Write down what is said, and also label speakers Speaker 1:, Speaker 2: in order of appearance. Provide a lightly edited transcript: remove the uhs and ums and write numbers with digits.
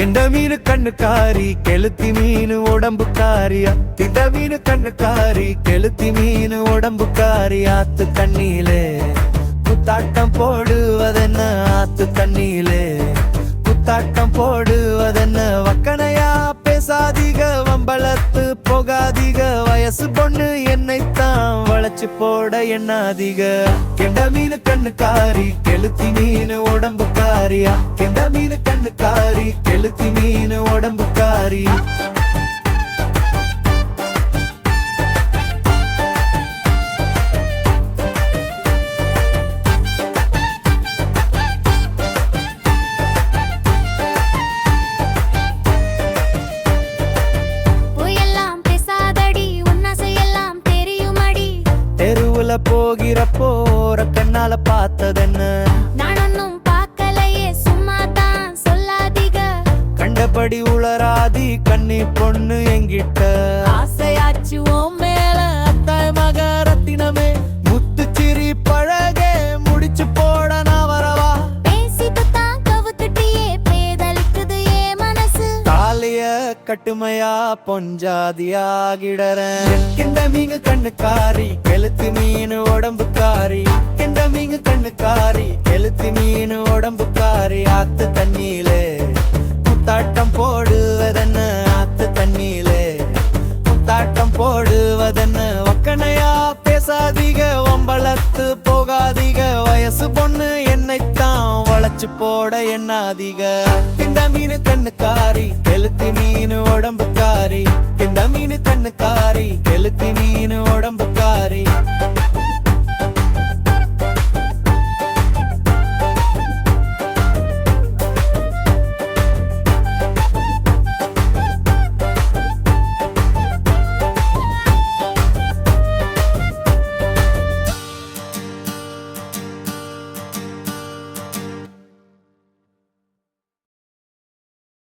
Speaker 1: கெண்ட மீனு கண்ணுக்காரி கெளுத்தி மீனு உடம்புக்காரியா திண்ட மீனு கண்ணுக்காரி கெளுத்தி மீனு உடம்புக்காரி ஆத்து தண்ணியிலே குத்தாட்டம் போடுவதென்ன ஆத்து தண்ணியிலே குத்தாட்டம் போடுவதென்ன வக்கனையா பேசாதீக வம்பளத்து போகாதீக வயசு பொண்ணு என்னைத்தான் வளைச்சு போட எண்ணாதீக கெண்ட மீனு கண்ணுக்காரி கெளுத்தி மீனு உடம்புக்காரியா கெண்ட மீனு கண்ணுக்காரி கெளுத்தி மீனு உடம்புக்காரி போகிறப்போ ஒரு கண்ணால பார்த்ததென்ன
Speaker 2: நான் ஒன்னும் பார்க்கலையே சும்மா தான் சொல்லாதீக
Speaker 1: கண்டபடி உளராதி கண்ணி பொண்ணு எங்கிட்ட
Speaker 2: ஆசையாச்சு ஓம் மேல
Speaker 1: அத்தாய் மக ரத்தினமே முத்துச்சிரி பழகே முடிச்சு போட நான் வரவா
Speaker 2: பேசிட்டு தான் கவுத்துட்டியே பேதலிக்குது ஏ மனசு
Speaker 1: தாலிய கட்டுமையா பொஞ்சாதியாகிடறேன் கெண்ட மீங்க கண்ணுக்காரி கெளுத்தி மீனு உடம்புக்காரி கெண்ட மீங்க கண்ணுக்காரி கெளுத்தி மீனு உடம்புக்காரி ஆத்து தண்ணியிலே முத்தாட்டம் போடுவதென்ன ஆத்து தண்ணியிலே முத்தாட்டம் போடுவதென்ன வக்கனையா பேசாதீக வம்பளத்து போகாதீக வயசு பொண்ணு என்னைத்தான் வளைச்சு போட எண்ணாதீக கெண்ட மீனு